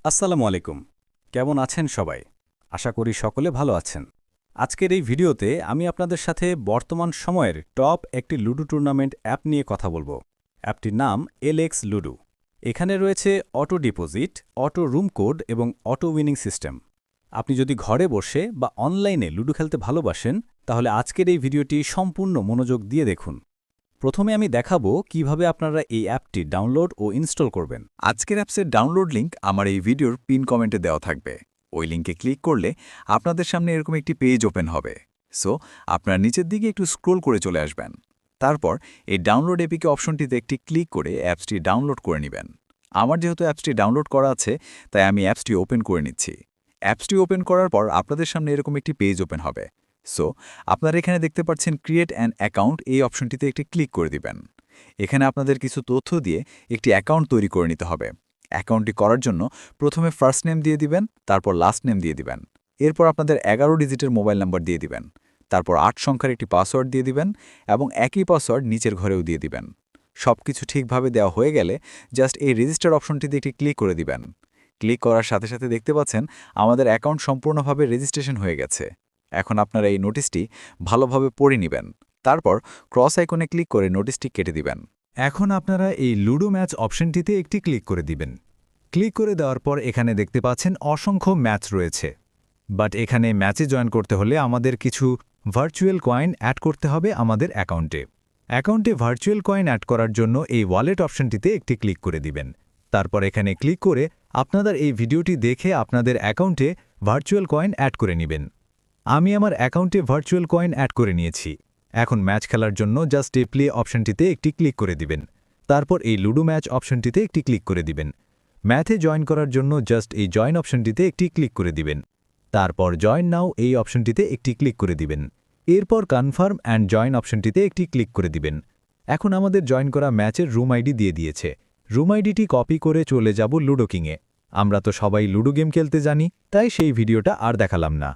আসসালামু আলাইকুম। কেমন আছেন সবাই? আশা করি সকলে ভালো আছেন। আজকের এই ভিডিওতে আমি আপনাদের সাথে বর্তমান সময়ের টপ একটি লুডো টুর্নামেন্ট অ্যাপ নিয়ে কথা বলবো। অ্যাপটির নাম এলএক্স লুডো। এখানে রয়েছে auto deposit, auto room code এবং অটো উইনিং সিস্টেম। আপনি যদি ঘরে বসে বা অনলাইনে লুডো খেলতে ভালোবাসেন, তাহলে আজকের এই ভিডিওটি সম্পূর্ণ মনোযোগ দিয়ে দেখুন। প্রথমে আমি দেখাবো কিভাবে আপনারা এই অ্যাপটি ডাউনলোড ও ইনস্টল করবেন। আজকের অ্যাপসের ডাউনলোড লিঙ্ক আমার এই ভিডিওর পিন কমেন্টে দেওয়া থাকবে। ওই লিঙ্কে ক্লিক করলে আপনাদের সামনে এরকম একটি পেজ ওপেন হবে। সো আপনারা নিচের দিকে একটু স্ক্রোল করে চলে আসবেন। তারপর এই ডাউনলোড এপিকে অপশনটিতে একটি ক্লিক করে অ্যাপসটি ডাউনলোড করে নেবেন। আমার যেহেতু অ্যাপসটি ডাউনলোড করা আছে, তাই আমি অ্যাপসটি ওপেন করে নিচ্ছি। অ্যাপসটি ওপেন করার পর আপনাদের সামনে এরকম একটি পেজ ওপেন হবে। সো আপনারা এখানে দেখতে পাচ্ছেন ক্রিয়েট অ্যান অ্যাকাউন্ট, এই অপশনটিতে একটি ক্লিক করে দিবেন। এখানে আপনাদের কিছু তথ্য দিয়ে একটি অ্যাকাউন্ট তৈরি করে নিতে হবে। অ্যাকাউন্টটি করার জন্য প্রথমে ফার্স্ট নেম দিয়ে দিবেন, তারপর লাস্ট নেম দিয়ে দিবেন। এরপর আপনাদের 11 ডিজিটের মোবাইল নাম্বার দিয়ে দিবেন। তারপর 8 সংখ্যার একটি পাসওয়ার্ড দিয়ে দিবেন এবং একই পাসওয়ার্ড নিচের ঘরেও দিয়ে দিবেন। সবকিছু ঠিকভাবে দেওয়া হয়ে গেলে জাস্ট এই রেজিস্টার অপশনটিতে একটি ক্লিক করে দিবেন। ক্লিক করার সাথে সাথে দেখতে পাচ্ছেন আমাদের অ্যাকাউন্ট সম্পূর্ণভাবে রেজিস্ট্রেশন হয়ে গেছে। এখন আপনারা এই নোটিশটি ভালোভাবে পড়ে নেবেন। তারপর ক্রস আইকনে ক্লিক করে নোটিশটি কেটে দিবেন। এখন আপনারা এই লুডো ম্যাচ অপশনটিতে একটি ক্লিক করে দিবেন। ক্লিক করে দেওয়ার পর এখানে দেখতে পাচ্ছেন অসংখ্য ম্যাচ রয়েছে। বাট এখানে ম্যাচে জয়েন করতে হলে আমাদের কিছু ভার্চুয়াল কয়েন অ্যাড করতে হবে আমাদের অ্যাকাউন্টে ভার্চুয়াল কয়েন অ্যাড করার জন্য এই ওয়ালেট অপশনটিতে একটি ক্লিক করে দিবেন। তারপর এখানে ক্লিক করে আপনাদের এই ভিডিওটি দেখে আপনাদের অ্যাকাউন্টে ভার্চুয়াল কয়েন অ্যাড করে নেবেন। আমি আমার অ্যাকাউন্টে ভার্চুয়াল কয়েন অ্যাড করে নিয়েছি। এখন ম্যাচ খেলার জন্য জাস্ট এই প্লে অপশনটিতে একটি ক্লিক করে দিবেন। তারপর এই লুডো ম্যাচ অপশনটিতে একটি ক্লিক করে দিবেন। ম্যাথে জয়েন করার জন্য জাস্ট এই জয়েন অপশনটিতে একটি ক্লিক করে দিবেন। তারপর জয়েন নাও এই অপশনটিতে একটি ক্লিক করে দিবেন। এরপর কনফার্ম অ্যান্ড জয়েন অপশনটিতে একটি ক্লিক করে দিবেন। এখন আমাদের জয়েন করা ম্যাচের রুম আইডি দিয়ে দিয়েছে। রুম আইডিটি কপি করে চলে যাব লুডো কিংয়ে। আমরা তো সবাই লুডো গেম খেলতে জানি, তাই সেই ভিডিওটা আর দেখালাম না।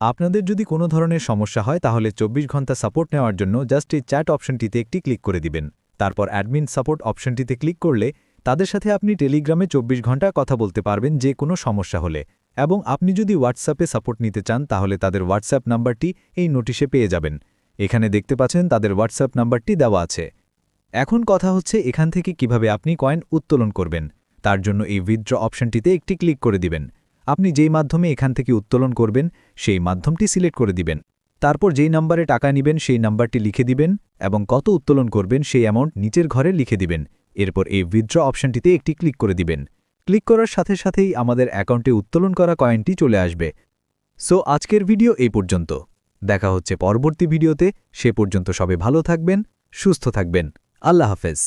আপনাদের যদি কোনো ধরনের সমস্যা হয় তাহলে 24 ঘন্টা সাপোর্ট নেওয়ার জন্য জাস্ট এই চ্যাট অপশনটিতে একটি ক্লিক করে দিবেন। তারপর অ্যাডমিন সাপোর্ট অপশনটিতে ক্লিক করলে তাদের সাথে আপনি টেলিগ্রামে 24 ঘন্টা কথা বলতে পারবেন যে কোনো সমস্যা হলে। এবং আপনি যদি হোয়াটসঅ্যাপে সাপোর্ট নিতে চান তাহলে তাদের হোয়াটসঅ্যাপ নাম্বারটি এই নোটিশে পেয়ে যাবেন। এখানে দেখতে পাচ্ছেন তাদের হোয়াটসঅ্যাপ নাম্বারটি দেওয়া আছে। এখন কথা হচ্ছে এখান থেকে কিভাবে আপনি কয়েন উত্তোলন করবেন। তার জন্য এই উইথড্র অপশনটিতে একটি ক্লিক করে দিবেন। আপনি যেই মাধ্যমে এখান থেকে উত্তোলন করবেন সেই মাধ্যমটি সিলেক্ট করে দিবেন। তারপর যেই নাম্বারে টাকা নেবেন সেই নাম্বারটি লিখে দিবেন এবং কত উত্তোলন করবেন সেই অ্যামাউন্ট নিচের ঘরে লিখে দিবেন। এরপর এই উইথড্র অপশনটিতে একটি ক্লিক করে দিবেন। ক্লিক করার সাথে সাথেই আমাদের অ্যাকাউন্টে উত্তোলন করা কয়েনটি চলে আসবে। সো আজকের ভিডিও এই পর্যন্ত। দেখা হচ্ছে পরবর্তী ভিডিওতে। সে পর্যন্ত সবাই ভালো থাকবেন, সুস্থ থাকবেন। আল্লাহ হাফেজ।